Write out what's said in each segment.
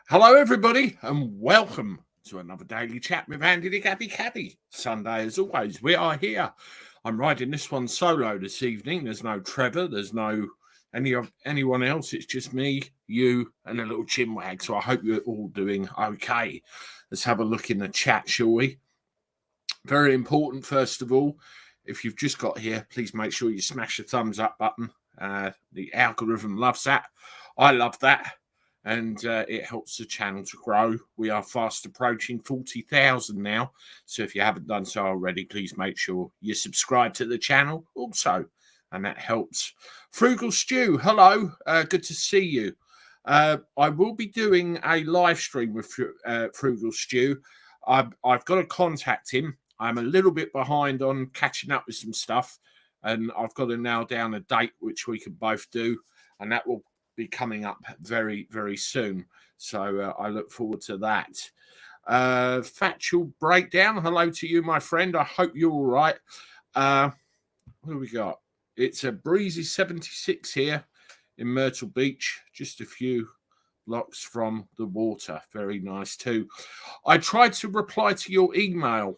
Hello, everybody, and welcome to another daily chat with Andy the Gabby Cabby. Sunday, as always, we are here. I'm riding this one solo this evening. There's no Trevor, there's no anyone else. It's just me, you, and a little chinwag. So I hope you're all doing okay. Let's have a look in the chat, shall we? Very important, first of all, if you've just got here, please make sure you smash the thumbs up button. The algorithm loves that. I love that. And it helps the channel to grow. We are fast approaching 40,000 now. So if you haven't done so already, please make sure you subscribe to the channel also. And that helps. Frugal Stew, hello. Good to see you. I will be doing a live stream with Frugal Stew. I've got to contact him. I'm a little bit behind on catching up with some stuff. And I've got to nail down a date which we can both do. And that will be coming up very, very soon. So I look forward to that. Factual Breakdown. Hello to you, my friend. I hope you're all right. What do we got? It's a breezy 76 here in Myrtle Beach. Just a few blocks from the water. Very nice too. I tried to reply to your email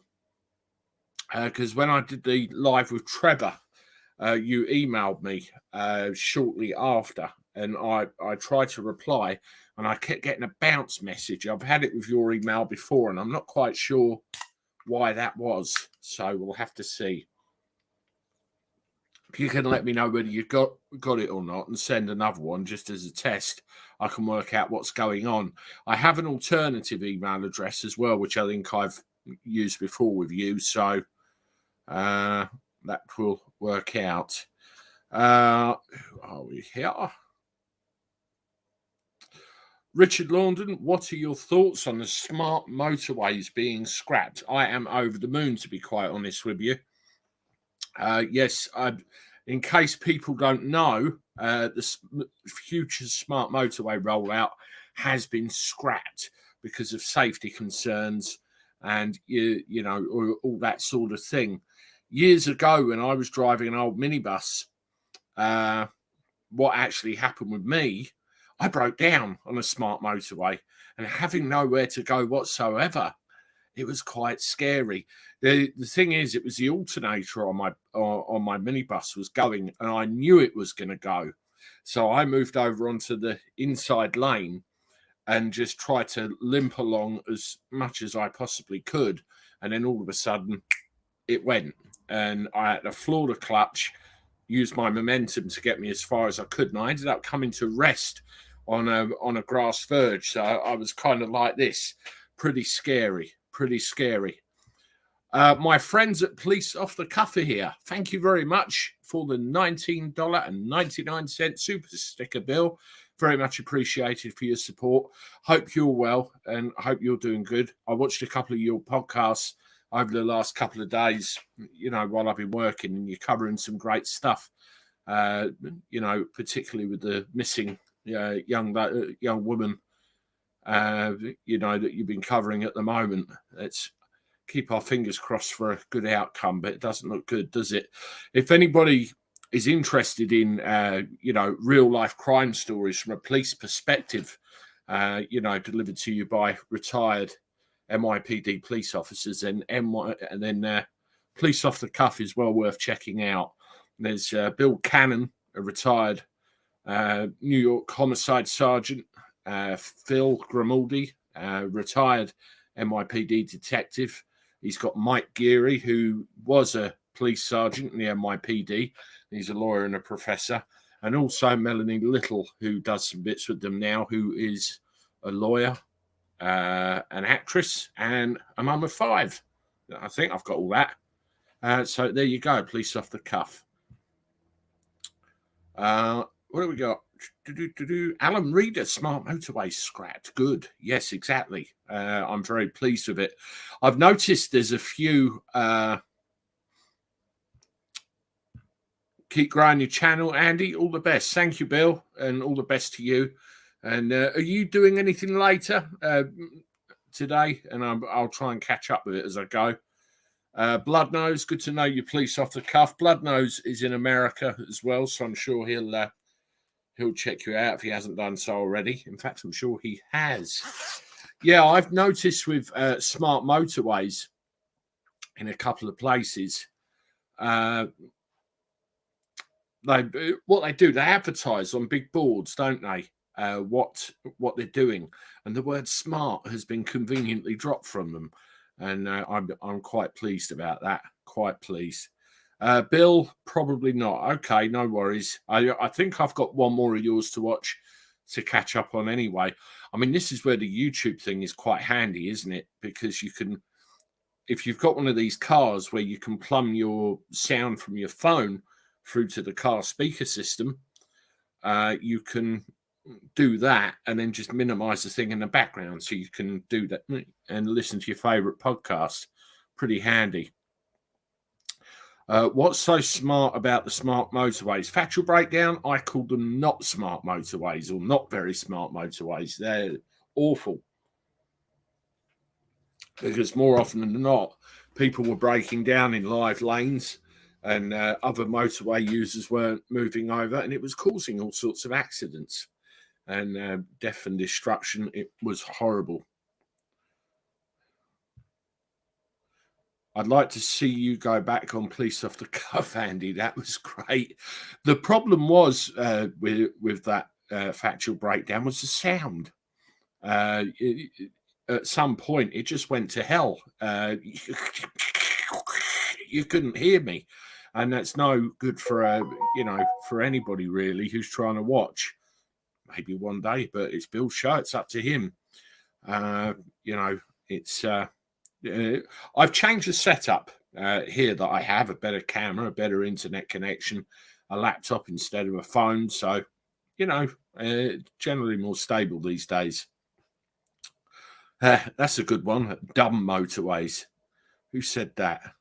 because when I did the live with Trevor, you emailed me shortly after. And I tried to reply, and I kept getting a bounce message. I've had it with your email before, and I'm not quite sure why that was. So we'll have to see. If you can let me know whether you got it or not and send another one just as a test, I can work out what's going on. I have an alternative email address as well, which I think I've used before with you. So that will work out. Who are we here? Richard Laundon, what are your thoughts on the smart motorways being scrapped? I am over the moon, to be quite honest with you. Yes, in case people don't know, the future smart motorway rollout has been scrapped because of safety concerns and, you know, all that sort of thing. Years ago, when I was driving an old minibus, what actually happened with me, I broke down on a smart motorway, and having nowhere to go whatsoever, it was quite scary. The thing is, it was the alternator on my minibus was going, and I knew it was going to go. So I moved over onto the inside lane and just tried to limp along as much as I possibly could. And then all of a sudden, it went, and I had to floor the clutch, use my momentum to get me as far as I could, and I ended up coming to rest on a grass verge. So I was kind of like this. Pretty scary. My friends at Police Off the Cuff are here. Thank you very much for the $19.99 super sticker bill. Very much appreciated for your support. Hope you're well and hope you're doing good. I watched a couple of your podcasts over the last couple of days, you know, while I've been working, and you're covering some great stuff, you know, particularly with the missing young woman, you know, that you've been covering at the moment. Let's keep our fingers crossed for a good outcome, but it doesn't look good, does it? If anybody is interested in, you know, real life crime stories from a police perspective, you know, delivered to you by retired NYPD police officers, and Police Off the Cuff is well worth checking out. There's Bill Cannon, a retired New York homicide sergeant, Phil Grimaldi, retired NYPD detective. He's got Mike Geary, who was a police sergeant in the NYPD. He's a lawyer and a professor. And also Melanie Little, who does some bits with them now, who is a lawyer, an actress, and a mum of 5. I think I've got all that. So there you go, Police Off the Cuff. What do we got? Alan Reader, smart motorway scrapped. Good. Yes, exactly. I'm very pleased with it. I've noticed there's a few. Keep growing your channel, Andy. All the best. Thank you, Bill, and all the best to you. And are you doing anything later today? And I'll try and catch up with it as I go. Bloodnose, good to know you. Police Off the Cuff. Bloodnose is in America as well, so I'm sure he'll He'll check you out if he hasn't done so already. In fact, I'm sure he has. Yeah, I've noticed with smart motorways in a couple of places, what they do, they advertise on big boards, don't they? What they're doing, and the word "smart" has been conveniently dropped from them, and I'm quite pleased about that. Quite pleased. Bill, probably not. Okay, no worries. I think I've got one more of yours to watch to catch up on anyway. I mean, this is where the YouTube thing is quite handy, isn't it? Because you can, if you've got one of these cars where you can plumb your sound from your phone through to the car speaker system, you can do that and then just minimize the thing in the background so you can do that and listen to your favorite podcast. Pretty handy. What's so smart about the smart motorways? Factual breakdown, I call them not smart motorways or not very smart motorways. They're awful. Because more often than not, people were breaking down in live lanes and other motorway users weren't moving over, and it was causing all sorts of accidents and death and destruction. It was horrible. I'd like to see you go back on Police Off the Cuff, Andy. That was great. The problem was with that factual breakdown was the sound. At some point, it just went to hell. You couldn't hear me, and that's no good for for anybody really who's trying to watch. Maybe one day, but it's Bill's show. It's up to him. It's. I've changed the setup here that I have a better camera, a better internet connection, a laptop instead of a phone. So, generally more stable these days. That's a good one. Dumb motorways. Who said that?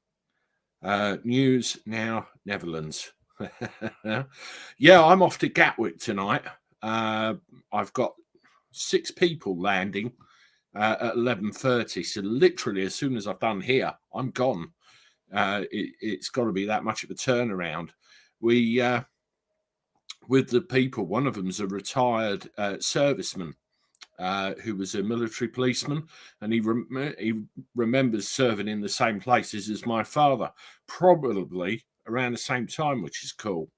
News Now, Netherlands. Yeah, I'm off to Gatwick tonight. I've got 6 people landing at 11:30. So literally, as soon as I've done here, I'm gone. It's got to be that much of a turnaround. We, with the people, one of them's a retired serviceman who was a military policeman, and he remembers serving in the same places as my father, probably around the same time, which is cool.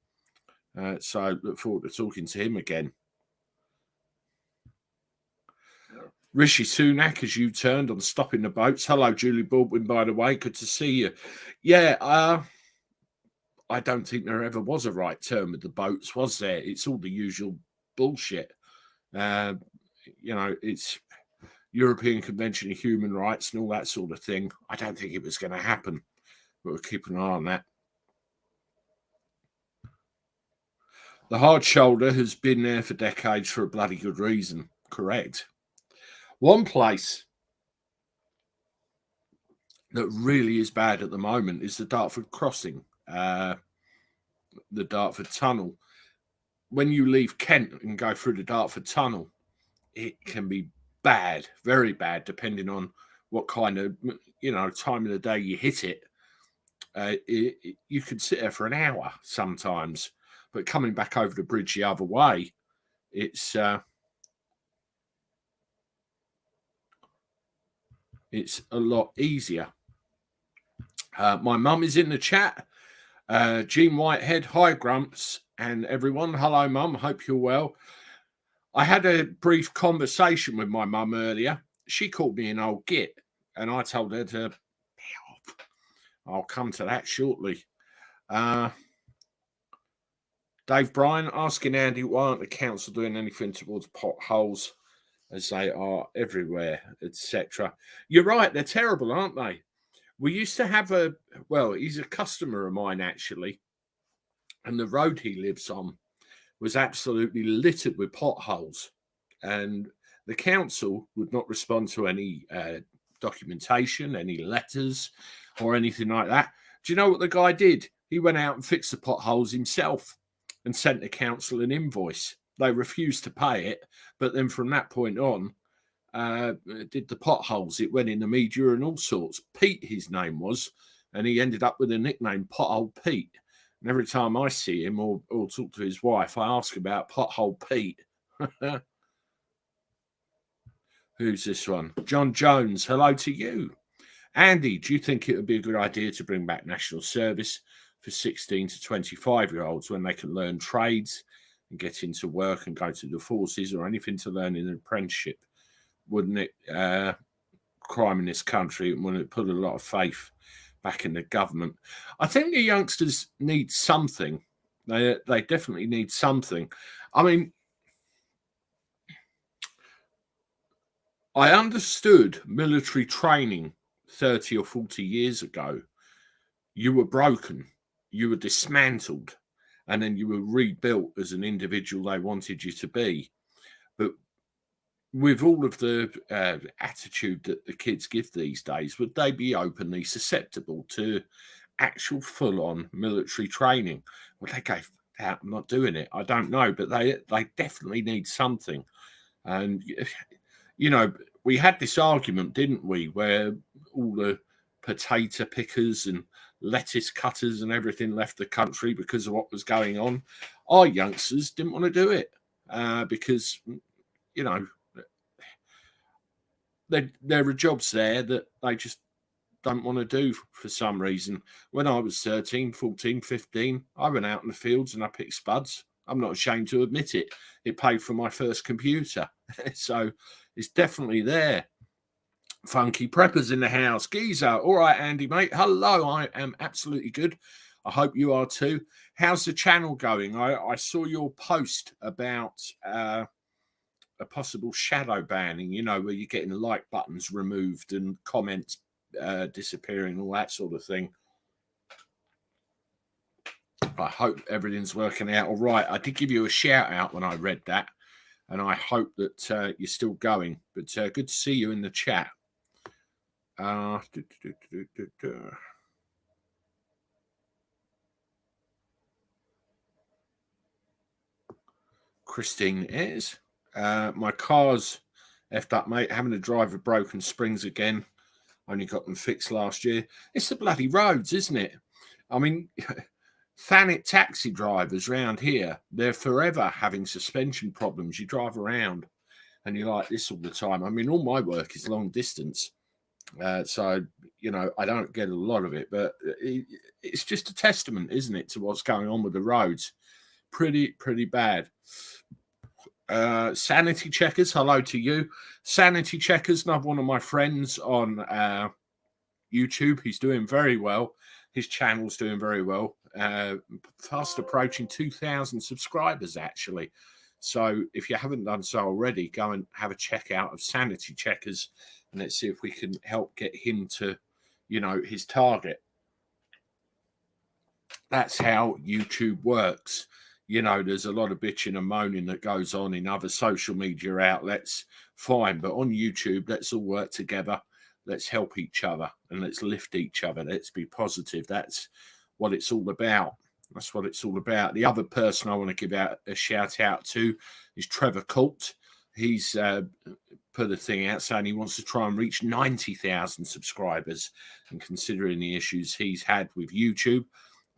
So I look forward to talking to him again. Rishi Sunak, as you turned on stopping the boats. Hello, Julie Baldwin, by the way. Good to see you. Yeah, I don't think there ever was a right turn with the boats, was there? It's all the usual bullshit. It's European Convention of Human Rights and all that sort of thing. I don't think it was going to happen, but we'll keep an eye on that. The hard shoulder has been there for decades for a bloody good reason. Correct. One place that really is bad at the moment is the Dartford crossing, the Dartford tunnel. When you leave Kent and go through the Dartford tunnel, it can be bad, very bad, depending on what kind of time of the day you hit it. You could sit there for an hour sometimes, but coming back over the bridge the other way, it's a lot easier. My mum is in the chat. Jean Whitehead, hi Grumps and everyone. Hello, Mum. Hope you're well. I had a brief conversation with my mum earlier. She called me an old git, and I told her to be off. I'll come to that shortly. Dave Bryan asking Andy, why aren't the council doing anything towards potholes as they are everywhere, etc. You're right, they're terrible, aren't they? We used to have he's a customer of mine actually, and the road he lives on was absolutely littered with potholes, and the council would not respond to any documentation, any letters or anything like that. Do you know what the guy did? He went out and fixed the potholes himself and sent the council an invoice. They refused to pay it, but then from that point on, did the potholes. It went in the media and all sorts. Pete, his name was, and he ended up with a nickname, Pothole Pete. And every time I see him or talk to his wife, I ask about Pothole Pete. Who's this one? John Jones, hello to you. Andy, do you think it would be a good idea to bring back national service for 16 to 25-year-olds when they can learn trades and get into work and go to the forces or anything to learn in an apprenticeship? Wouldn't it crime in this country, and wouldn't it put a lot of faith back in the government? I think the youngsters need something. They definitely need something. I mean, I understood military training 30 or 40 years ago. You were broken, you were dismantled, and then you were rebuilt as an individual they wanted you to be. But with all of the attitude that the kids give these days, would they be openly susceptible to actual full-on military training? Would they go, I'm not doing it? I don't know, but they definitely need something. And we had this argument, didn't we, where all the potato pickers and lettuce cutters and everything left the country because of what was going on. Our youngsters didn't want to do it because, there are jobs there that they just don't want to do for some reason. When I was 13, 14, 15, I went out in the fields and I picked spuds. I'm not ashamed to admit it. It paid for my first computer. So it's definitely there. Funky Preppers in the house. Geezer. All right, Andy, mate. Hello. I am absolutely good. I hope you are too. How's the channel going? I saw your post about a possible shadow banning, where you're getting like buttons removed and comments disappearing, all that sort of thing. I hope everything's working out all right. I did give you a shout out when I read that, and I hope that you're still going. But good to see you in the chat. Christine is. My car's effed up, mate. Having to drive with broken springs again. Only got them fixed last year. It's the bloody roads, isn't it? I mean, Thanet taxi drivers around here, they're forever having suspension problems. You drive around and you're like this all the time. I mean, all my work is long distance. So, I don't get a lot of it, but it's just a testament, isn't it, to what's going on with the roads. Pretty bad. Sanity Checkers, hello to you. Sanity Checkers, another one of my friends on YouTube. He's doing very well. His channel's doing very well. Fast approaching 2,000 subscribers, actually. So if you haven't done so already, go and have a check out of Sanity Checkers, and let's see if we can help get him to, his target. That's how YouTube works. There's a lot of bitching and moaning that goes on in other social media outlets. Fine. But on YouTube, let's all work together. Let's help each other and let's lift each other. Let's be positive. That's what it's all about. That's what it's all about. The other person I want to give out a shout out to is Trevor Colt. He's put a thing out saying he wants to try and reach 90,000 subscribers. And considering the issues he's had with YouTube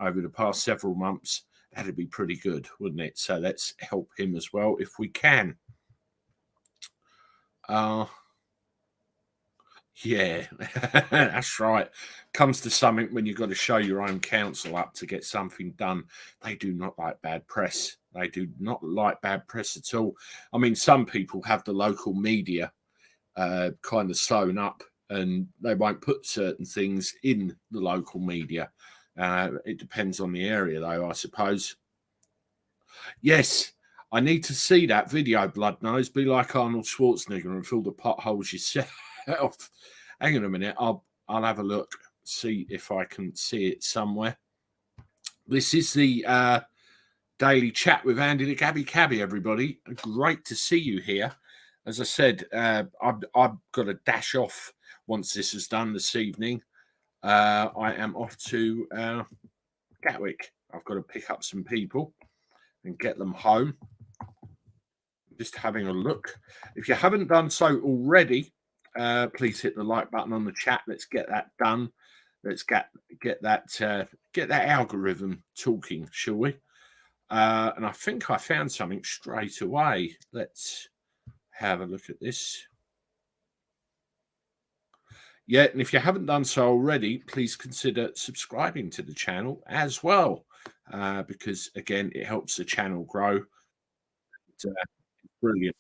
over the past several months, that'd be pretty good, wouldn't it? So let's help him as well if we can. Yeah, that's right. Comes to something when you've got to show your own council up to get something done. They do not like bad press. They do not like bad press at all. I mean, some people have the local media kind of sewn up and they won't put certain things in the local media. It depends on the area, though, I suppose. Yes, I need to see that video, Bloodnose. Be like Arnold Schwarzenegger and fill the potholes yourself. Hang on a minute. I'll have a look, see if I can see it somewhere. This is the daily chat with Andy the Gabby Cabby, everybody. Great to see you here. As I said, I've got to dash off once this is done this evening. I am off to Gatwick. I've got to pick up some people and get them home. Just having a look. If you haven't done so already, please hit the like button on the chat. Let's get that done. Let's get that algorithm talking, shall we? And I think I found something straight away. Let's have a look at this. Yeah, and if you haven't done so already, please consider subscribing to the channel as well, because again, it helps the channel grow. It's brilliant.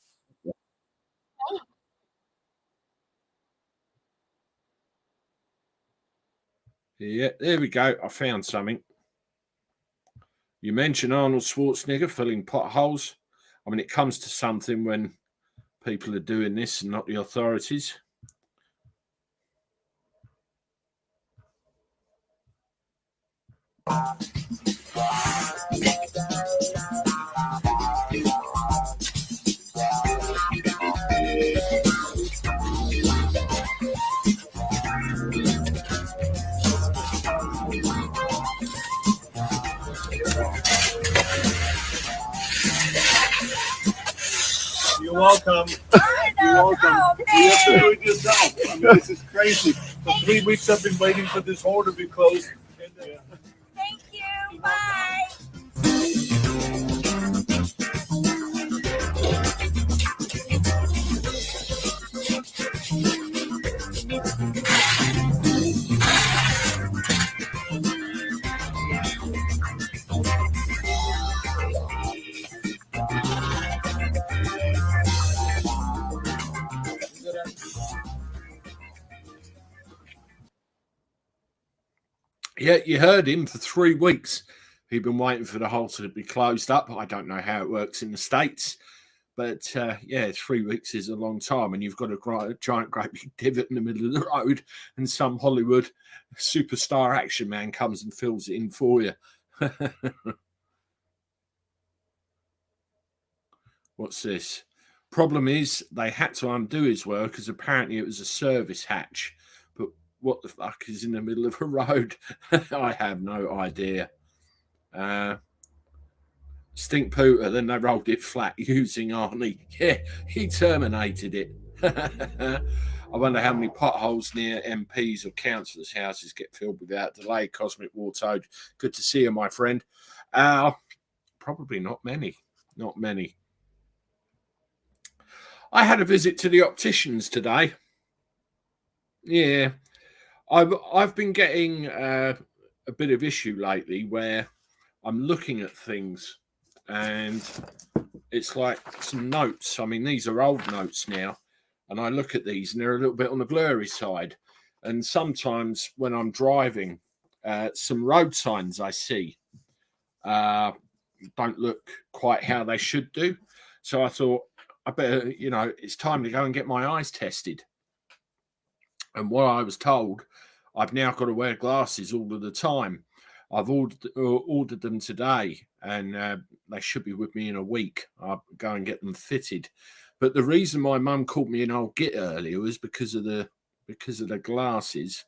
Yeah, there we go. I found something. You mentioned Arnold Schwarzenegger filling potholes. I mean, it comes to something when people are doing this and not the authorities. You're welcome. You're welcome. You have to do it yourself. I mean, this is crazy. For 3 weeks I've been waiting for this hole to be closed. Thank you. Bye. Yeah, you heard him. For 3 weeks, he'd been waiting for the hole to be closed up. I don't know how it works in the States, but yeah, 3 weeks is a long time, and you've got a giant, great big divot in the middle of the road, and some Hollywood superstar action man comes and fills it in for you. What's this? Problem is, they had to undo his work as apparently it was a service hatch. But what the fuck is in the middle of a road? I have no idea. Stink pooter, then they rolled it flat using Arnie. Yeah, he terminated it. I wonder how many potholes near MPs or councillors' houses get filled without delay. Cosmic War Toad, good to see you, my friend. Probably not many. Not many. I had a visit to the opticians today. Yeah, I've been getting a bit of issue lately where I'm looking at things and it's like some notes. I mean, these are old notes now, and I look at these and they're a little bit on the blurry side. And sometimes when I'm driving, some road signs I see don't look quite how they should do. So I thought, I better, it's time to go and get my eyes tested. And what I was told, I've now got to wear glasses all of the time. I've ordered them today, and they should be with me in a week. I'll go and get them fitted. But the reason my mum called me an old git earlier was because of the glasses,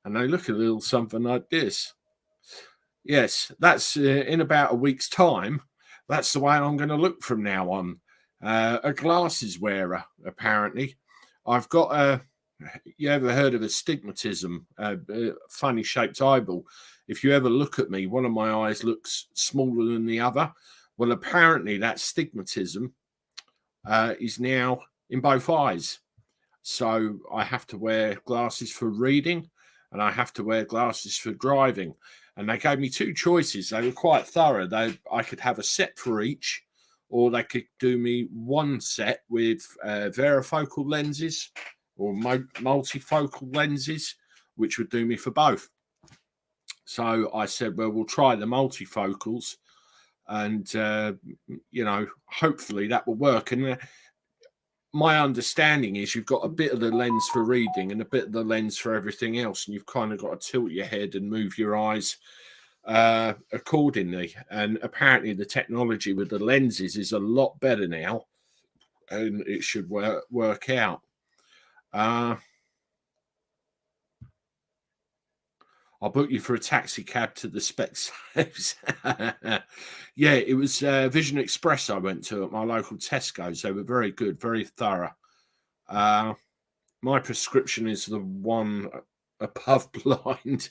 and they look a little something like this. Yes, that's in about a week's time. That's the way I'm going to look from now on. A glasses wearer, apparently. I've got a. You ever heard of astigmatism? Funny shaped eyeball. If you ever look at me, one of my eyes looks smaller than the other. Well, apparently that stigmatism is now in both eyes. So I have to wear glasses for reading, and I have to wear glasses for driving. And they gave me two choices. They were quite thorough. I could have a set for each, or they could do me one set with varifocal lenses or multifocal lenses, which would do me for both. So I said, well, we'll try the multifocals, and hopefully that will work. And my understanding is you've got a bit of the lens for reading and a bit of the lens for everything else, and you've kind of got to tilt your head and move your eyes accordingly. And apparently the technology with the lenses is a lot better now, and it should work out. I'll book you for a taxi cab to the Specsavers. Yeah, it was Vision Express I went to at my local Tesco's. They were very good, very thorough. My prescription is the one above blind.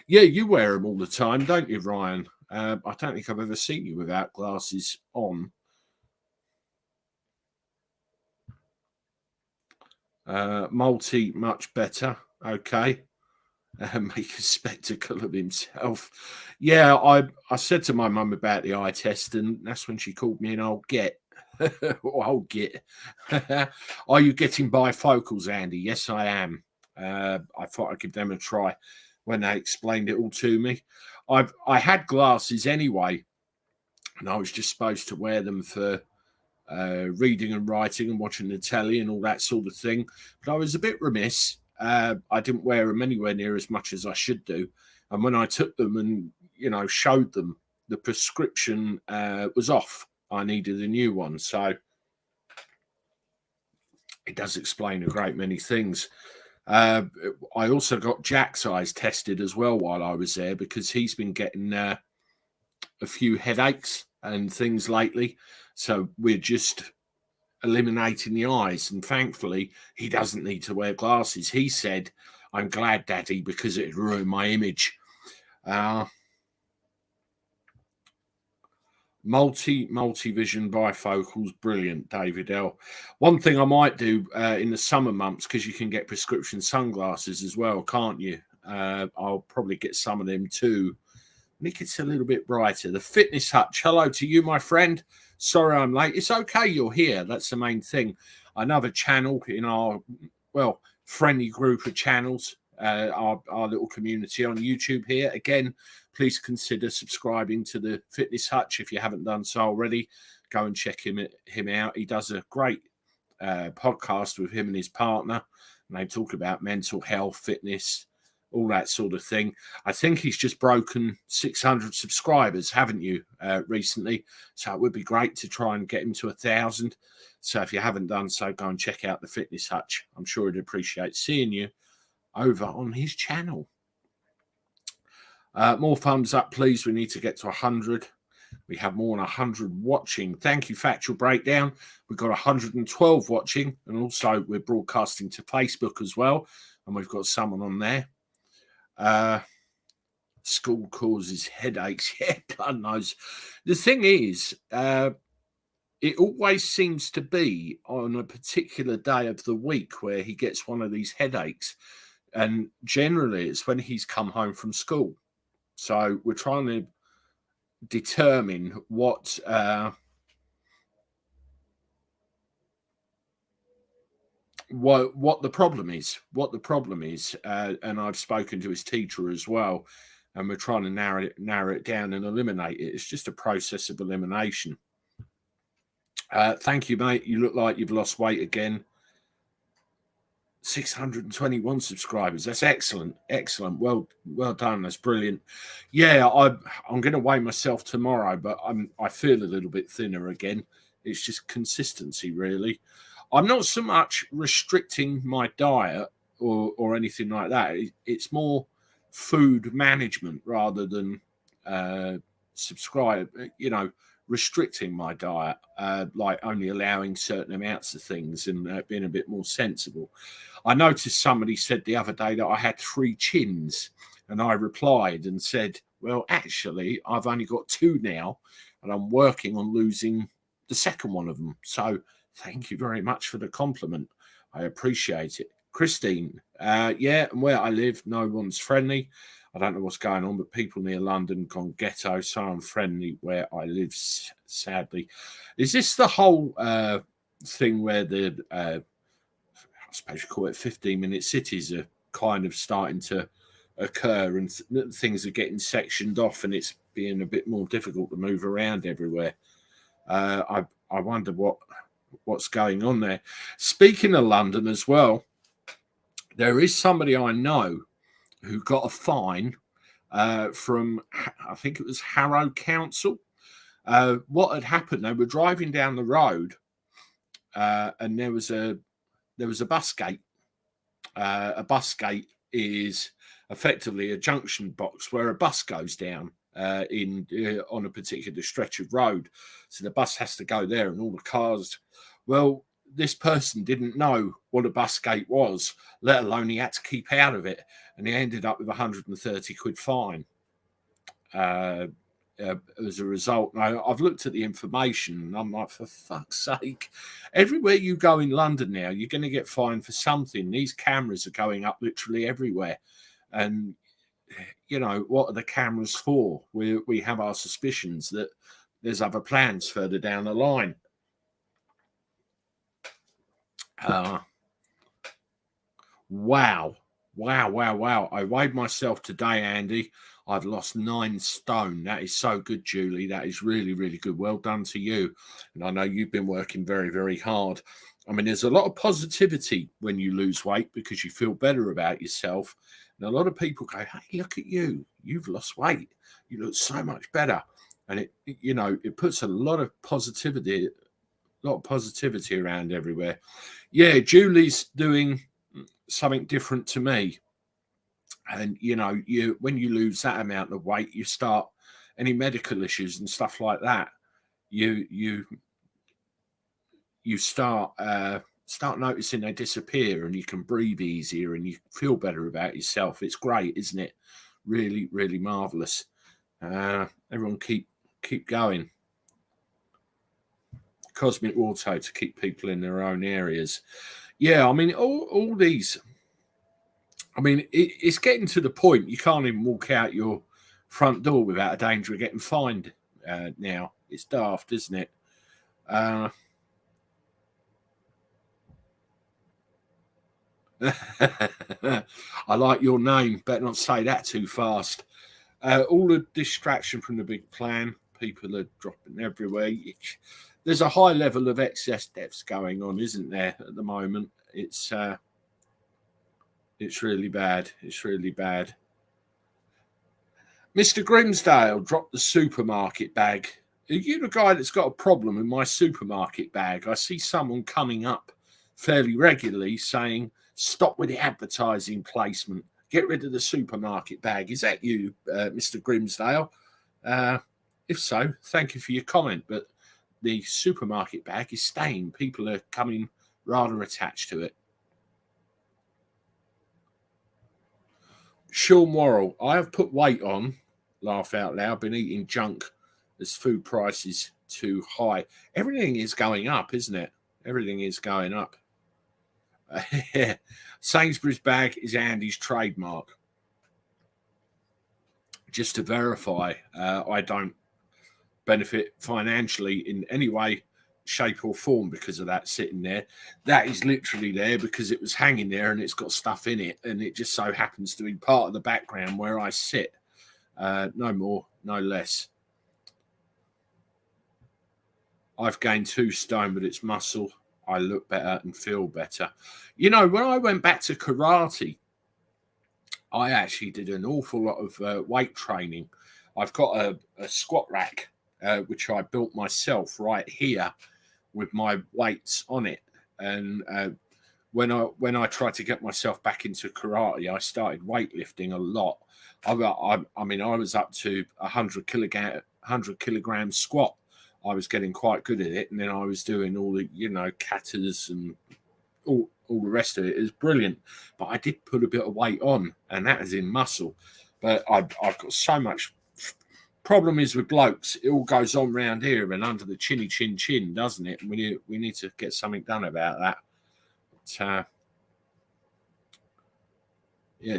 Yeah, you wear them all the time, don't you, Ryan? I don't think I've ever seen you without glasses on. Multi, much better. Okay. Make a spectacle of himself. Yeah, I said to my mum about the eye test, and that's when she called me an old git. Old git. Are you getting bifocals, Andy? Yes, I am. I thought I'd give them a try when they explained it all to me. I had glasses anyway, and I was just supposed to wear them for reading and writing and watching the telly and all that sort of thing. But I was a bit remiss. I didn't wear them anywhere near as much as I should do. And when I took them and, showed them, the prescription was off. I needed a new one. So it does explain a great many things. I also got Jack's eyes tested as well while I was there, because he's been getting a few headaches and things lately. So we're just eliminating the eyes, and thankfully he doesn't need to wear glasses. He said, "I'm glad, Daddy, because it ruined my image." Multi-vision bifocals, brilliant, David L. One thing I might do in the summer months, because you can get prescription sunglasses as well, can't you? I'll probably get some of them too. Nick, it's a little bit brighter. The Fitness Hutch. Hello to you, my friend. Sorry I'm late. It's okay, you're here. That's the main thing. Another channel in our, friendly group of channels, our little community on YouTube here. Again, please consider subscribing to the Fitness Hutch if you haven't done so already. Go and check him out. He does a great podcast with him and his partner, and they talk about mental health, fitness, all that sort of thing. I think he's just broken 600 subscribers, haven't you, recently? So it would be great to try and get him to 1,000. So if you haven't done so, go and check out the Fitness Hutch. I'm sure he'd appreciate seeing you over on his channel. More thumbs up, please. We need to get to 100. We have more than 100 watching. Thank you, Factual Breakdown. We've got 112 watching, and also we're broadcasting to Facebook as well, and we've got someone on there. School causes headaches. Yeah, God knows. The thing is, it always seems to be on a particular day of the week where he gets one of these headaches, and generally it's when he's come home from school. So we're trying to determine what the problem is, and I've spoken to his teacher as well, and we're trying to narrow it down and eliminate it. It's just a process of elimination. Thank you, mate. You look like you've lost weight again. 621 subscribers. That's excellent. Well done. That's brilliant. Yeah, I'm going to weigh myself tomorrow, but I feel a little bit thinner again. It's just consistency, really. I'm not so much restricting my diet or anything like that. It's more food management rather than restricting my diet, like only allowing certain amounts of things and being a bit more sensible. I noticed somebody said the other day that I had 3 chins, and I replied and said, well, actually, I've only got 2 now, and I'm working on losing the second one of them. So thank you very much for the compliment. I appreciate it. Christine, yeah, and where I live, no one's friendly. I don't know what's going on, but people near London gone ghetto, so unfriendly where I live, sadly. Is this the whole thing where the, I suppose you call it 15-minute cities are kind of starting to occur, and things are getting sectioned off, and it's being a bit more difficult to move around everywhere? I wonder what's going on there. Speaking of London as well, there is somebody I know who got a fine from, I think it was Harrow Council. What had happened, they were driving down the road and there was a bus gate. A bus gate is effectively a junction box where a bus goes down on a particular stretch of road. So the bus has to go there and all the cars. Well, this person didn't know what a bus gate was, let alone he had to keep out of it. And he ended up with 130 quid fine as a result. Now, I've looked at the information and I'm like, for fuck's sake, everywhere you go in London now, you're going to get fined for something. These cameras are going up literally everywhere. And, you know, what are the cameras for? We have our suspicions that there's other plans further down the line. Wow. I weighed myself today, Andy. I've lost 9 stone. That is so good, Julie. That is really, really good. Well done to you. And I know you've been working very, very hard. I mean, there's a lot of positivity when you lose weight because you feel better about yourself. And a lot of people go, hey, look at you. You've lost weight. You look so much better. And it puts a lot of positivity around everywhere. Yeah, Julie's doing something different to me. And, when you lose that amount of weight, you start any medical issues and stuff like that. You start noticing they disappear and you can breathe easier and you feel better about yourself. It's great, isn't it? Really, really marvelous. Everyone keep going. Cosmic Auto to keep people in their own areas. Yeah, I mean, all these. I mean, it's getting to the point you can't even walk out your front door without a danger of getting fined now. It's daft, isn't it? I like your name. Better not say that too fast. All the distraction from the big plan. People are dropping everywhere. There's a high level of excess deaths going on, isn't there, at the moment? It's really bad. It's really bad. Mr. Grimsdale dropped the supermarket bag. Are you the guy that's got a problem with my supermarket bag? I see someone coming up fairly regularly saying, stop with the advertising placement. Get rid of the supermarket bag. Is that you, Mr. Grimsdale? If so, thank you for your comment. But the supermarket bag is staying. People are coming rather attached to it. Sean Worrell, I have put weight on, laugh out loud, been eating junk as food prices too high. Everything is going up, isn't it? Everything is going up. Sainsbury's bag is Andy's trademark. Just to verify, I don't benefit financially in any way, shape or form because of that sitting there. That is literally there because it was hanging there and it's got stuff in it, and it just so happens to be part of the background where I sit. No more, no less. I've gained 2 stone, but it's muscle. I look better and feel better. When I went back to karate, I actually did an awful lot of weight training. I've got a squat rack, which I built myself right here with my weights on it. And when I tried to get myself back into karate, I started weightlifting a lot. I was up to 100 kilogram squat. I was getting quite good at it, and then I was doing all the katas and all the rest of it. It was brilliant, but I did put a bit of weight on, and that is in muscle. But I've got so much. Problem is with blokes, it all goes on round here and under the chinny chin, doesn't it? We need to get something done about that. But,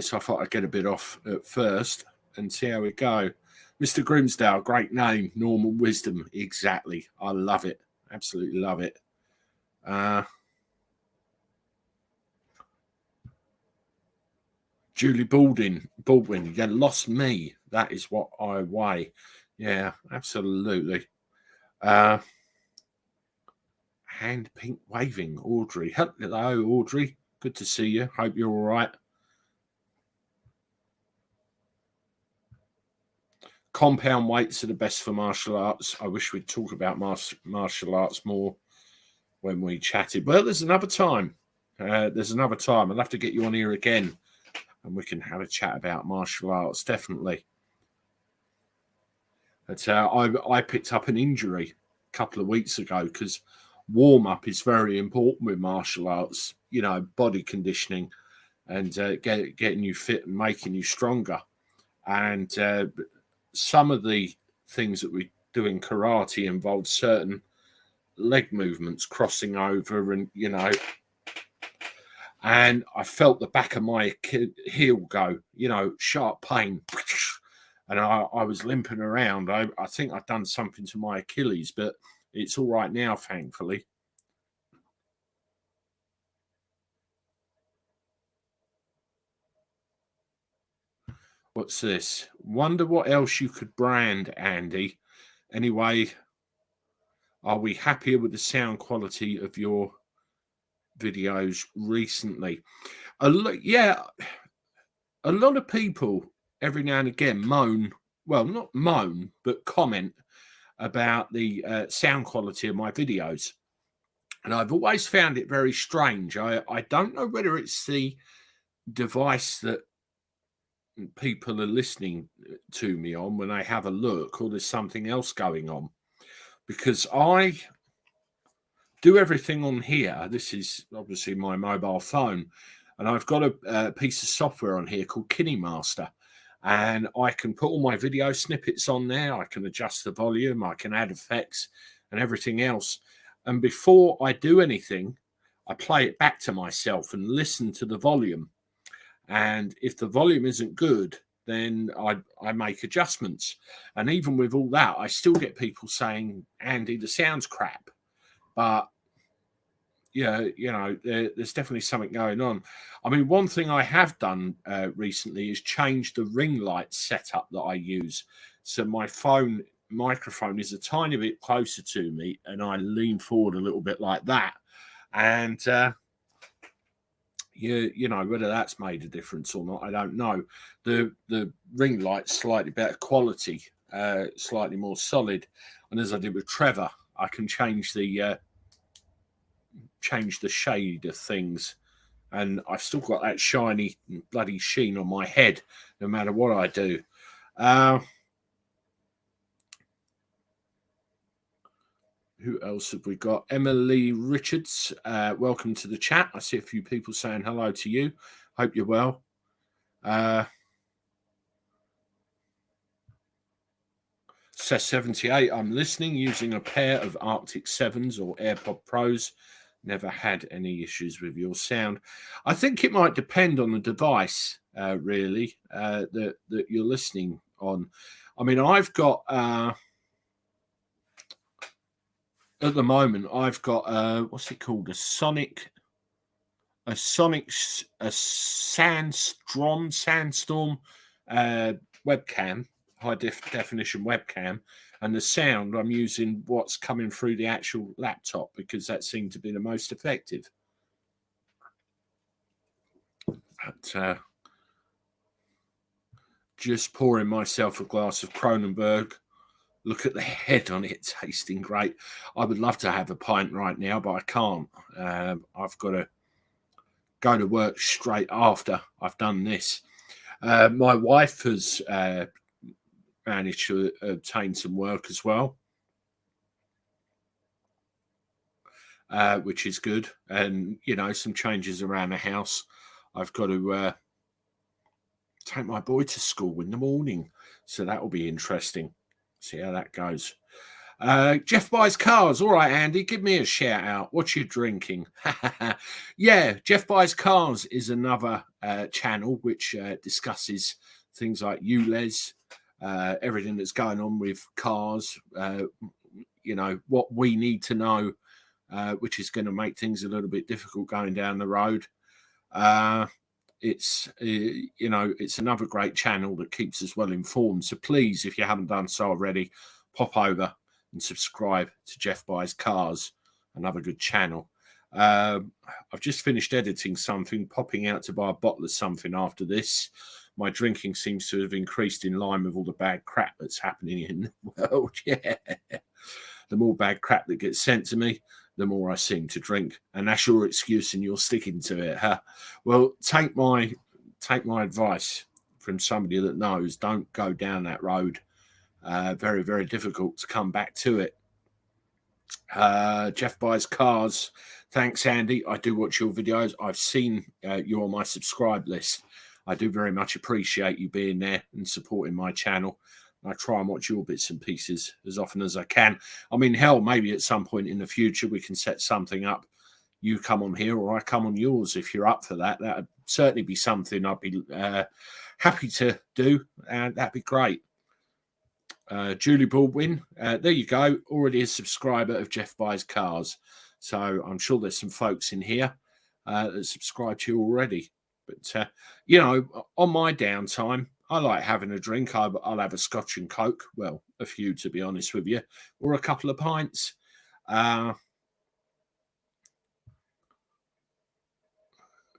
so I thought I'd get a bit off at first and see how we go. Mr. Grimsdale, great name, normal wisdom, exactly. I love it, absolutely love it. Julie Baldwin, you lost me. That is what I weigh. Yeah, absolutely. Hand pink waving, Audrey. Hello, Audrey. Good to see you. Hope you're all right. Compound weights are the best for martial arts. I wish we'd talk about martial arts more when we chatted. Well, there's another time. I'll have to get you on here again, and we can have a chat about martial arts, definitely. But I picked up an injury a couple of weeks ago because warm-up is very important with martial arts, you know, body conditioning and getting you fit and making you stronger. And some of the things that we do in karate involve certain leg movements, crossing over, and you know, and I felt the back of my heel go, you know, sharp pain, and I was limping around. I think I'd done something to my Achilles, but it's all right now, thankfully. What's this? Wonder what else you could brand, Andy. Anyway, are we happier with the sound quality of your videos recently? A lot of people every now and again moan, well, not moan, but comment about the sound quality of my videos. And I've always found it very strange. I don't know whether it's the device that people are listening to me on when I have a look, or there's something else going on, because I do everything on here. This is obviously my mobile phone, and I've got a piece of software on here called KineMaster, and I can put all my video snippets on there. I can adjust the volume, I can add effects and everything else. And before I do anything, I play it back to myself and listen to the volume. And if the volume isn't good, then I make adjustments. And even with all that, I still get people saying, Andy, the sound's crap. But, yeah, you know, there's definitely something going on. I mean, one thing I have done recently is change the ring light setup that I use. So my phone microphone is a tiny bit closer to me, and I lean forward a little bit like that. And... you know, whether that's made a difference or not, I don't know. The ring light's slightly better quality, slightly more solid, and as I did with Trevor, I can change the shade of things, and I've still got that shiny bloody sheen on my head, no matter what I do. Who else have we got? Emily Richards, welcome to the chat. I see a few people saying hello to you. Hope you're well. Says 78, I'm listening using a pair of Arctic 7s or AirPod Pros. Never had any issues with your sound. I think it might depend on the device, really, that you're listening on. I mean, I've got... at the moment, I've got what's it called? A Sandstorm webcam, high definition webcam, and the sound I'm using what's coming through the actual laptop, because that seemed to be the most effective. But just pouring myself a glass of Kronenberg. Look at the head on it, tasting great. I would love to have a pint right now, but I can't. I've got to go to work straight after I've done this. My wife has managed to obtain some work as well, which is good. And, you know, some changes around the house. I've got to take my boy to school in the morning, so that will be interesting. See how that goes. Jeff buys cars. All right, Andy, give me a shout out. What you drinking? Yeah, Jeff buys cars is another channel which discusses things like ULEZ, everything that's going on with cars. You know, what we need to know, which is going to make things a little bit difficult going down the road. It's you know, it's another great channel that keeps us well informed. So please, if you haven't done so already, pop over and subscribe to Jeff Buys Cars, another good channel. I've just finished editing something, popping out to buy a bottle of something after this. My drinking seems to have increased in line with all the bad crap that's happening in the world. Yeah, the more bad crap that gets sent to me, the more I seem to drink. And that's your excuse and you're sticking to it, huh? Well, take my advice from somebody that knows. Don't go down that road. Very, very difficult to come back to it. Jeff buys cars. Thanks, Andy. I do watch your videos. I've seen you on my subscribe list. I do very much appreciate you being there and supporting my channel. I try and watch your bits and pieces as often as I can. I mean, hell, maybe at some point in the future we can set something up. You come on here or I come on yours if you're up for that. That would certainly be something I'd be happy to do, and that'd be great. Julie Baldwin, there you go. Already a subscriber of Jeff Buys Cars. So I'm sure there's some folks in here that subscribe to you already. But, you know, on my downtime, I like having a drink. I'll have a Scotch and Coke. Well, a few, to be honest with you, or a couple of pints. But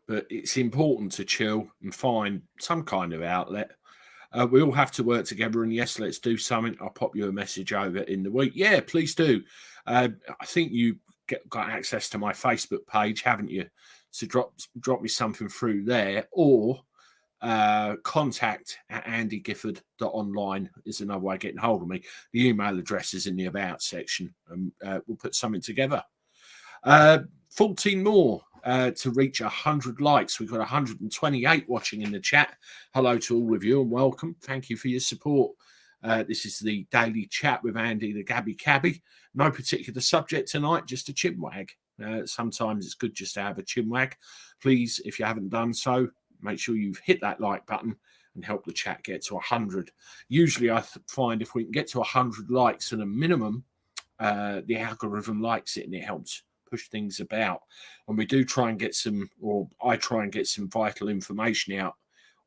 it's important to chill and find some kind of outlet. We all have to work together, and yes, let's do something. I'll pop you a message over in the week. Yeah, please do. I think you got access to my Facebook page, haven't you? So drop me something through there, or contact@andygifford.online is another way of getting hold of me. The email address is in the About section, and we'll put something together. 14 more to reach 100 likes. We've got 128 watching in the chat. Hello to all of you and welcome. Thank you for your support. This is the daily chat with Andy, the Gabby Cabby. No particular subject tonight, just a chinwag. Sometimes it's good just to have a chinwag. Please, if you haven't done so, make sure you've hit that like button and help the chat get to 100. Usually I find if we can get to 100 likes at a minimum, the algorithm likes it and it helps push things about. And we do try and get some, or I try and get some vital information out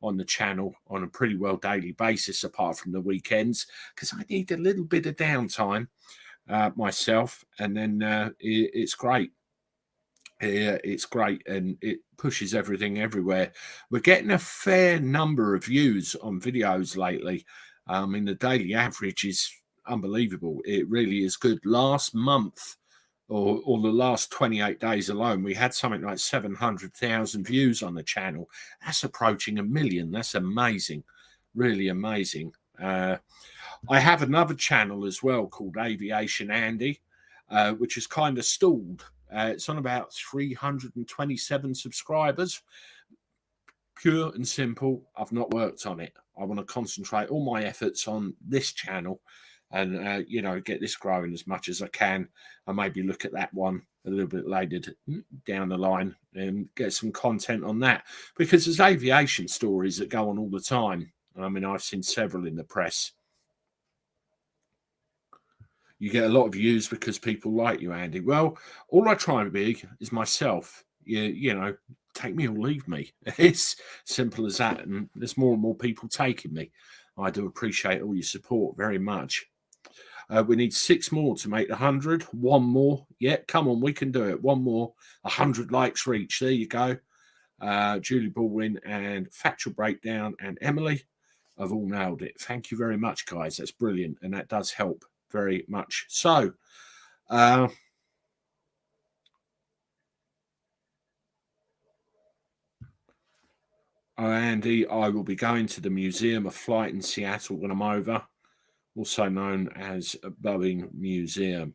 on the channel on a pretty well daily basis, apart from the weekends, because I need a little bit of downtime myself, and then it's great. It's great, and it pushes everything everywhere. We're getting a fair number of views on videos lately. I mean, the daily average is unbelievable. It really is good. Last month, or the last 28 days alone, we had something like 700,000 views on the channel. That's approaching 1 million. That's amazing, really amazing. I have another channel as well called Aviation Andy, which is kind of stalled. It's on about 327 subscribers. Pure and simple, I've not worked on it. I want to concentrate all my efforts on this channel and, you know, get this growing as much as I can, and maybe look at that one a little bit later down the line and get some content on that, because there's aviation stories that go on all the time. I mean, I've seen several in the press. You get a lot of views because people like you, Andy. Well, all I try to be is myself. You know, take me or leave me. It's simple as that. And there's more and more people taking me. I do appreciate all your support very much. We need 6 more to make 100. 1 more. Yeah, come on, we can do it. 1 more. 100 likes reach. There you go. Julie Baldwin and Factual Breakdown and Emily have all nailed it. Thank you very much, guys. That's brilliant. And that does help very much. So, Andy, I will be going to the Museum of Flight in Seattle when I'm over, also known as a Boeing Museum.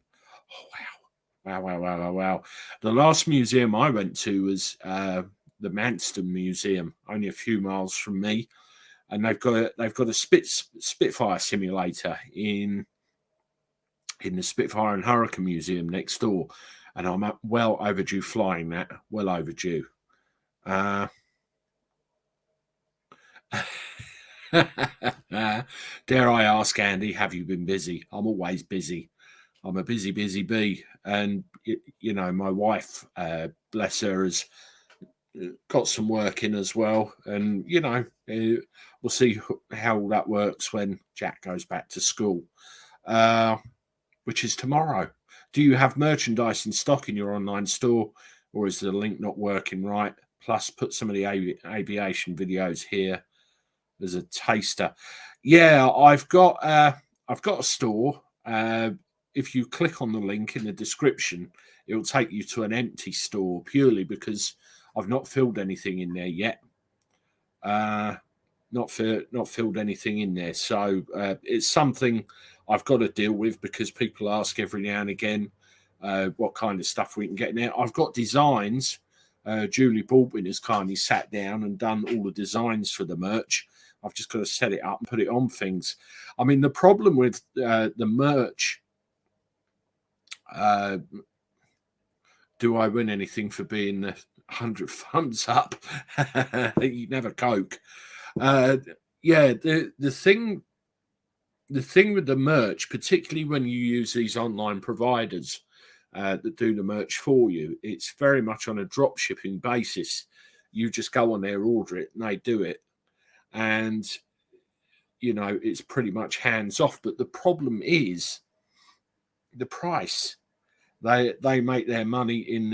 Oh, wow. The last museum I went to was the Manston Museum, only a few miles from me. And they've got a Spitfire simulator in the Spitfire and Hurricane Museum next door, and I'm well overdue flying that. Well overdue. Dare I ask, Andy, have you been busy? I'm always busy. I'm a busy bee, and you know, my wife, bless her, has got some work in as well, and you know, we'll see how that works when Jack goes back to school. Which is tomorrow. Do you have merchandise in stock in your online store, or is the link not working right? Plus, put some of the aviation videos here as a taster. Yeah, I've got a store. If you click on the link in the description, it will take you to an empty store, purely because I've not filled anything in there yet. Not filled anything in there, so it's something I've got to deal with, because people ask every now and again, what kind of stuff we can get in there. I've got designs. Julie Baldwin has kindly sat down and done all the designs for the merch. I've just got to set it up and put it on things. I mean, the problem with the merch, do I win anything for being the 100 thumbs up? You never coke. Yeah, the thing with the merch, particularly when you use these online providers that do the merch for you, it's very much on a drop shipping basis. You just go on there, order it, and they do it. And, you know, it's pretty much hands off. But the problem is the price. They make their money in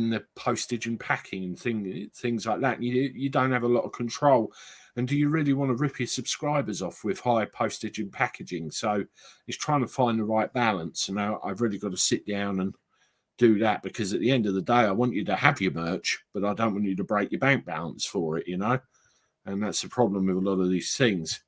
the postage and packing and things like that. You don't have a lot of control. And do you really want to rip your subscribers off with high postage and packaging? So it's trying to find the right balance. And now I've really got to sit down and do that, because at the end of the day, I want you to have your merch, but I don't want you to break your bank balance for it, you know? And that's the problem with a lot of these things.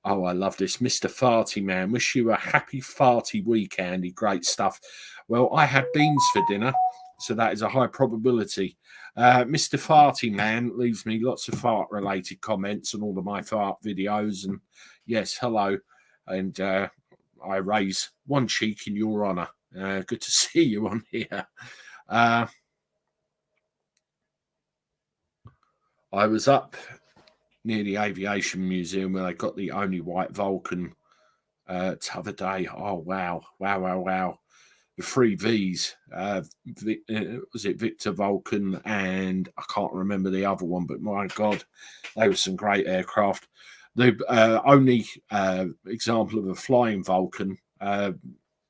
Oh, I love this. Mr. Farty Man. Wish you a happy farty week, Andy. Great stuff. Well, I had beans for dinner, so that is a high probability. Mr. Farty Man leaves me lots of fart-related comments on all of my fart videos. And yes, hello. And I raise one cheek in your honour. Good to see you on here. I was up near the Aviation Museum where they got the only white Vulcan t'other day. Oh, wow. The three Vs. Was it Victor Vulcan? And I can't remember the other one, but my God, they were some great aircraft. The only example of a flying Vulcan,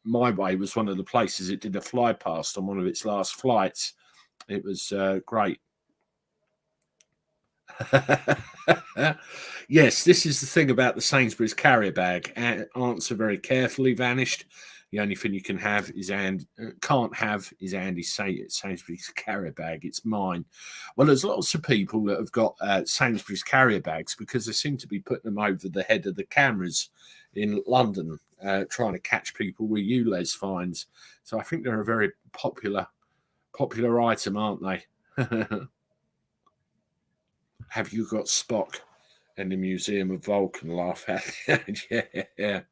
my way, was one of the places it did a fly past on one of its last flights. It was great. Yes, this is the thing about the Sainsbury's carrier bag. Answer very carefully. Vanished. The only thing you can have is can't have is Andy's Sainsbury's carrier bag. It's mine. Well, there's lots of people that have got Sainsbury's carrier bags because they seem to be putting them over the head of the cameras in London, trying to catch people with ULEZ fines. So I think they're a very popular item, aren't they? Have you got Spock in the Museum of Vulcan? Laugh at yeah.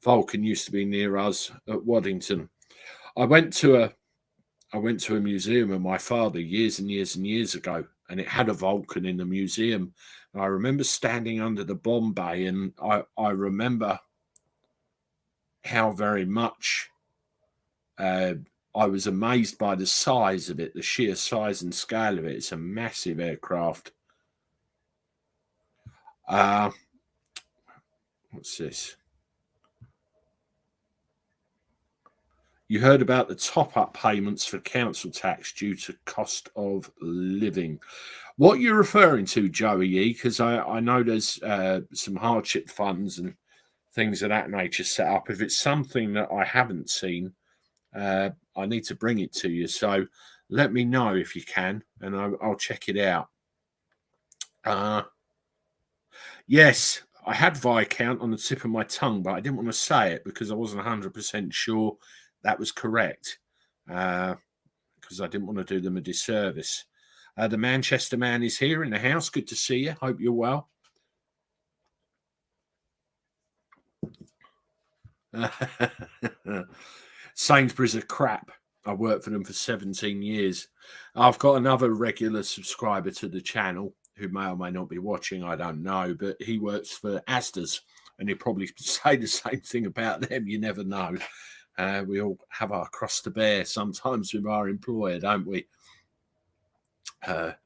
Vulcan used to be near us at Waddington. I went to a museum with my father years and years ago, and it had a Vulcan in the museum. And I remember standing under the bomb bay, and I remember how very much I was amazed by the size of it, the sheer size and scale of it. It's a massive aircraft. What's this? You heard about the top-up payments for council tax due to cost of living. What you're referring to, Joey E, because I know there's some hardship funds and things of that nature set up. If it's something that I haven't seen, I need to bring it to you. So let me know if you can, and I'll check it out. Yes, I had Viscount on the tip of my tongue, but I didn't want to say it because I wasn't 100% sure that was correct, because I didn't want to do them a disservice. The Manchester man is here in the house. Good to see you. Hope you're well. Sainsbury's are crap. I worked for them for 17 years. I've got another regular subscriber to the channel who may or may not be watching. I don't know, but he works for Asda's, and he'll probably say the same thing about them. You never know. We all have our cross to bear sometimes with our employer, don't we?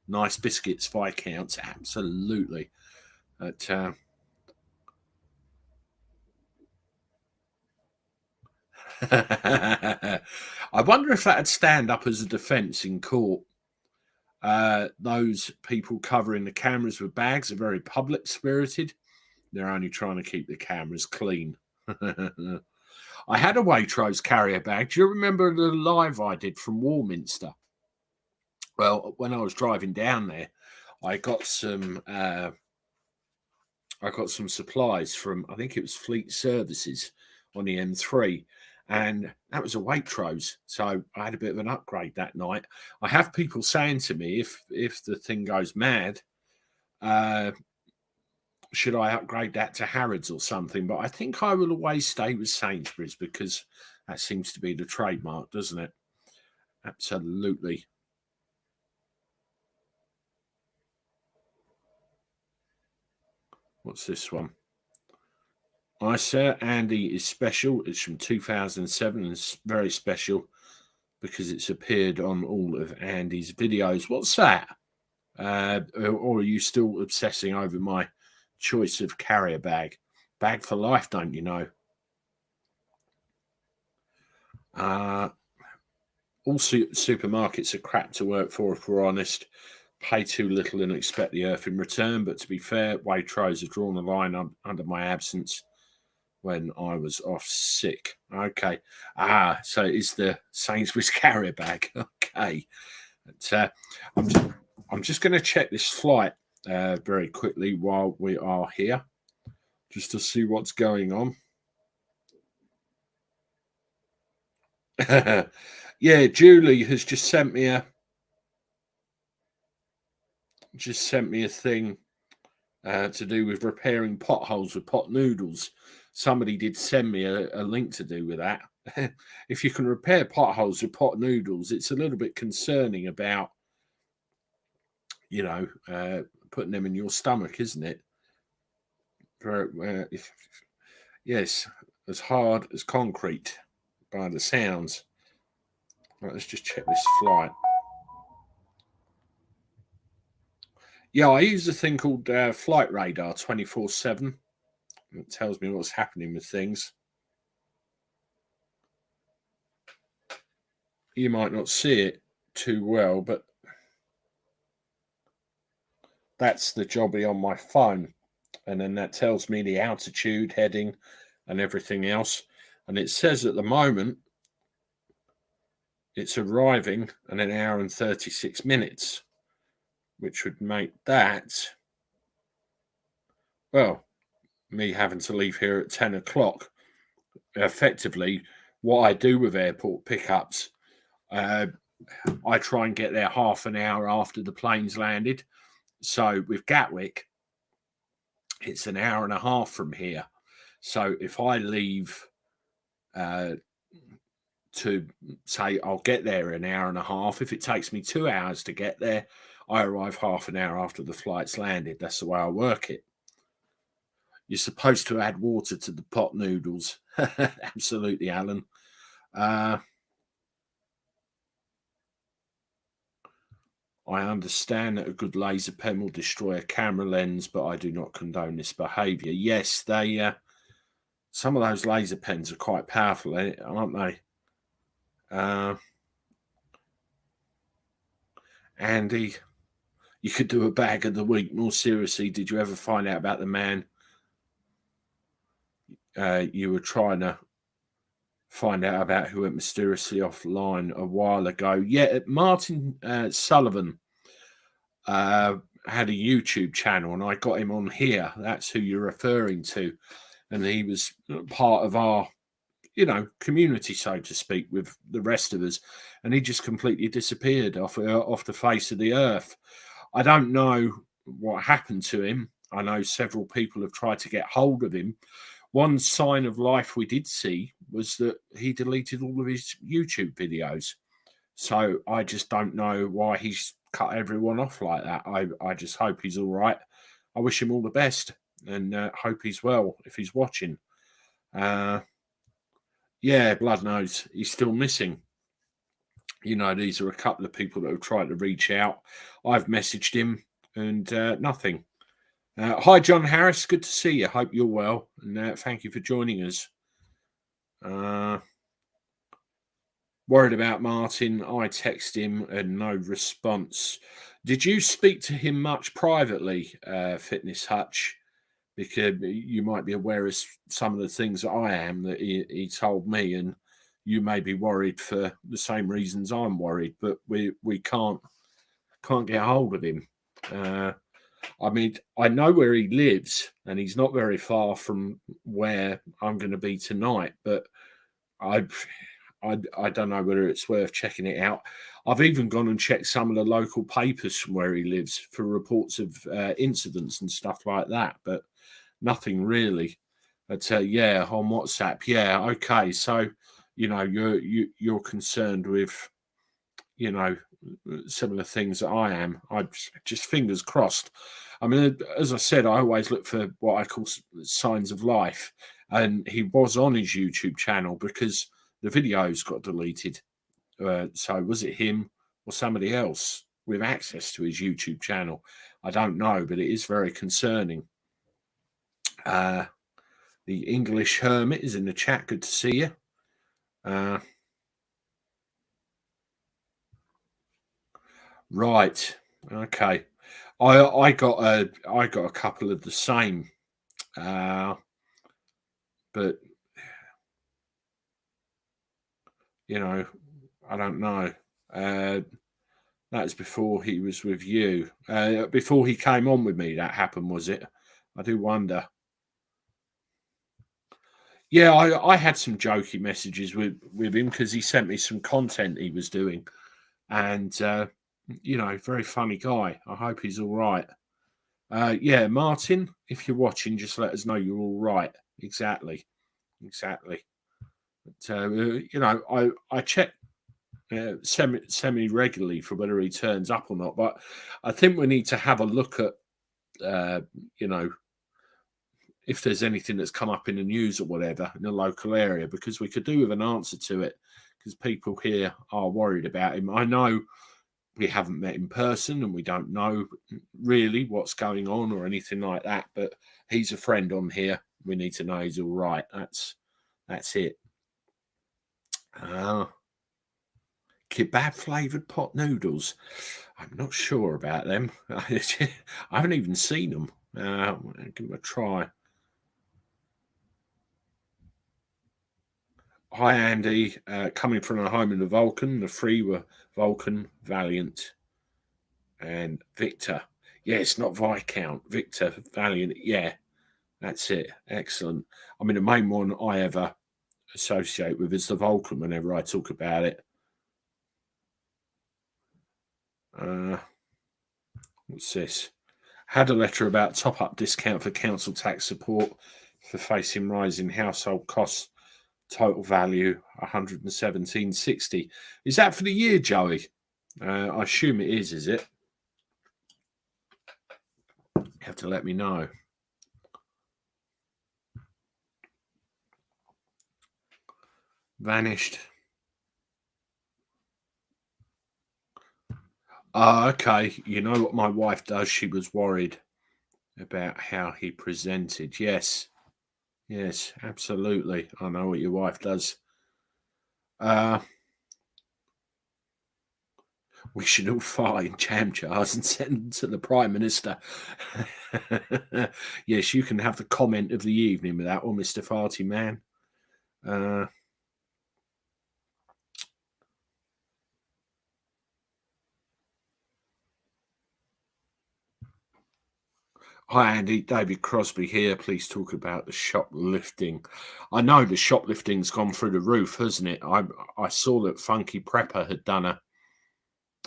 Nice biscuits, Viscounts, absolutely. But I wonder if that'd stand up as a defence in court. Those people covering the cameras with bags are very public spirited. They're only trying to keep the cameras clean. I had a Waitrose carrier bag. Do you remember the live I did from Warminster? Well, when I was driving down there, I got some supplies from, I think it was Fleet Services on the M3. And that was a Waitrose, so I had a bit of an upgrade that night. I have people saying to me, if the thing goes mad, should I upgrade that to Harrods or something? But I think I will always stay with Sainsbury's because that seems to be the trademark, doesn't it? Absolutely. What's this one? Hi, sir. Andy is special. It's from 2007 and it's very special because it's appeared on all of Andy's videos. What's that? Or are you still obsessing over my choice of carrier bag? Bag for life, don't you know? All supermarkets are crap to work for, if we're honest. Pay too little and expect the earth in return. But to be fair, Waitrose have drawn a line under my absence when I was off sick. Okay. So it's the Sainsbury's carrier bag. Okay. But, I'm just going to check this flight very quickly while we are here, just to see what's going on. Yeah, Julie has just sent me a thing to do with repairing potholes with pot noodles. Somebody did send me a link to do with that. If you can repair potholes with pot noodles, it's a little bit concerning about, putting them in your stomach, isn't it? Yes, as hard as concrete by the sounds. Right, let's just check this flight. Yeah, I use a thing called Flight Radar 24/7. It tells me what's happening with things. You might not see it too well, but that's the jobby on my phone. And then that tells me the altitude, heading, and everything else. And it says at the moment, it's arriving in 1 hour and 36 minutes, which would make that, well, me having to leave here at 10 o'clock. Effectively, what I do with airport pickups, I try and get there half an hour after the plane's landed. So with Gatwick, it's 1 hour and a half from here. So if I leave to say I'll get there in 1 hour and a half, if it takes me 2 hours to get there, I arrive half an hour after the flight's landed. That's the way I work it. You're supposed to add water to the pot noodles. Absolutely, Alan. I understand that a good laser pen will destroy a camera lens, but I do not condone this behaviour. Yes, they some of those laser pens are quite powerful, aren't they? Andy, you could do a bag of the week. More seriously, did you ever find out about the man you were trying to find out about who went mysteriously offline a while ago? Yeah, Martin Sullivan had a YouTube channel and I got him on here. That's who you're referring to. And he was part of our, community, so to speak, with the rest of us. And he just completely disappeared off the face of the earth. I don't know what happened to him. I know several people have tried to get hold of him. One sign of life we did see was that he deleted all of his YouTube videos. So I just don't know why he's cut everyone off like that. I just hope he's all right. I wish him all the best and hope he's well if he's watching. Yeah, blood knows he's still missing. These are a couple of people that have tried to reach out. I've messaged him and nothing. Hi, John Harris. Good to see you. Hope you're well. And thank you for joining us. Worried about Martin. I text him and no response. Did you speak to him much privately, Fitness Hutch? Because you might be aware of some of the things that I am that he told me, and you may be worried for the same reasons I'm worried, but we can't get hold of him. I mean, I know where he lives, and he's not very far from where I'm going to be tonight. But I don't know whether it's worth checking it out. I've even gone and checked some of the local papers from where he lives for reports of incidents and stuff like that, but nothing really. But yeah, on WhatsApp, yeah, okay. So you're concerned with some of the things that I am. I just fingers crossed. I mean, as I said, I always look for what I call signs of life, and he was on his YouTube channel because the videos got deleted. So was it him or somebody else with access to his YouTube channel? I don't know, but it is very concerning. The English Hermit is in the chat. Good to see you. Right. Okay. I got a couple of the same, but I don't know. That's before he was with you. Before he came on with me, that happened, was it? I do wonder. Yeah, I had some jokey messages with him because he sent me some content he was doing, and very funny guy. I hope he's all right. Yeah, Martin, if you're watching, just let us know you're all right. Exactly. But I check semi regularly for whether he turns up or not. But I think we need to have a look at if there's anything that's come up in the news or whatever in the local area, because we could do with an answer to it, because people here are worried about him. I know we haven't met in person and we don't know really what's going on or anything like that, but he's a friend on here. We need to know he's all right. That's it. Kebab flavoured pot noodles. I'm not sure about them. I haven't even seen them. Give them a try. Hi, Andy. Coming from a home in the Vulcan. The three were Vulcan, Valiant, and Victor. Yes, not Viscount. Victor, Valiant. Yeah, that's it. Excellent. I mean, the main one I ever associate with is the Vulcan whenever I talk about it. What's this? Had a letter about top-up discount for council tax support for facing rising household costs. Total value 117.60. Is that for the year, Joey? I assume it is it? You have to let me know. Vanished. Okay. You know what my wife does? She was worried about how he presented. Yes, absolutely. I know what your wife does. We should all find jam jars and send them to the Prime Minister. Yes, you can have the comment of the evening with that one, Mr. Farty Man. Hi, Andy. David Crosby here. Please talk about the shoplifting. I know the shoplifting's gone through the roof, hasn't it? I saw that Funky Prepper had done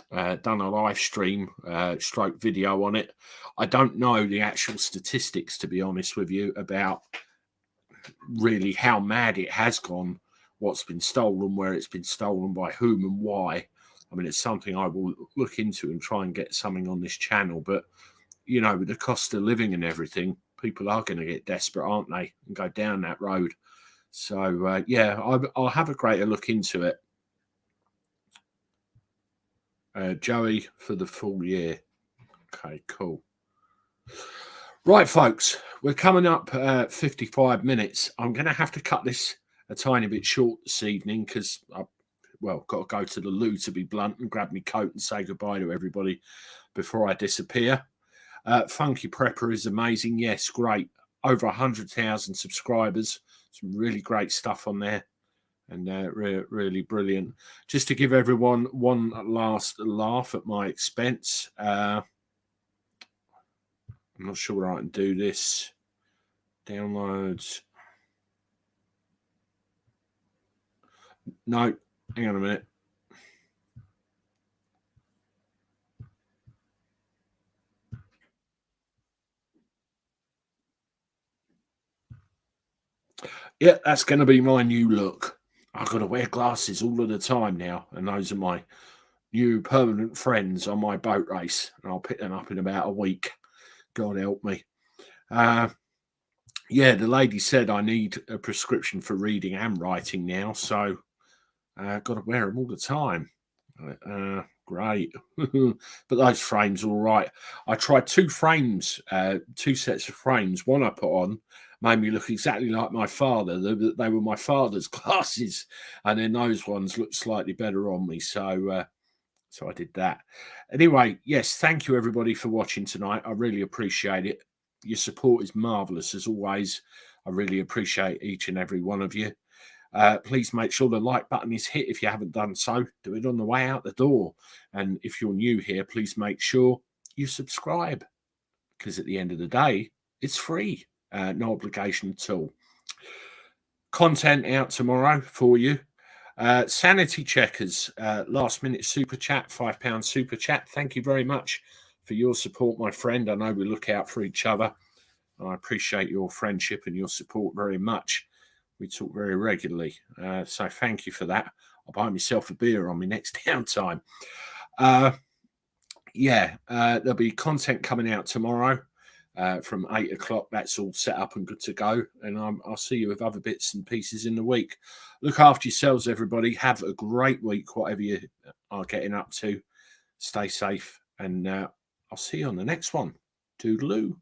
a live stream stroke video on it. I don't know the actual statistics, to be honest with you, about really how mad it has gone, what's been stolen, where it's been stolen, by whom and why. I mean, it's something I will look into and try and get something on this channel. But, with the cost of living and everything, people are going to get desperate, aren't they, and go down that road. So, yeah, I'll have a greater look into it. Joey for the full year. Okay, cool. Right, folks, we're coming up 55 minutes. I'm going to have to cut this a tiny bit short this evening because I've got to go to the loo, to be blunt, and grab my coat and say goodbye to everybody before I disappear. Funky Prepper is amazing. Yes, great. Over 100,000 subscribers. Some really great stuff on there. And really brilliant. Just to give everyone one last laugh at my expense, I'm not sure whether I can do this. Downloads. No, hang on a minute. Yeah, that's going to be my new look. I've got to wear glasses all of the time now, and those are my new permanent friends on my boat race, and I'll pick them up in about a week. God help me. Yeah, the lady said I need a prescription for reading and writing now, so I've got to wear them all the time. Great. But those frames are all right. I tried two sets of frames. One I put on made me look exactly like my father. They were my father's glasses, and then those ones looked slightly better on me. So I did that. Anyway, yes, thank you everybody for watching tonight. I really appreciate it. Your support is marvellous as always. I really appreciate each and every one of you. Please make sure the like button is hit if you haven't done so. Do it on the way out the door. And if you're new here, please make sure you subscribe, because at the end of the day, it's free. No obligation at all. Content out tomorrow for you. Sanity Checkers, last minute super chat, £5 super chat. Thank you very much for your support, my friend. I know we look out for each other. I appreciate your friendship and your support very much. We talk very regularly. So thank you for that. I'll buy myself a beer on my next downtime. There'll be content coming out tomorrow from 8 o'clock. That's all set up and good to go. And I'll see you with other bits and pieces in the week. Look after yourselves, everybody. Have a great week, whatever you are getting up to. Stay safe. And I'll see you on the next one. Toodaloo.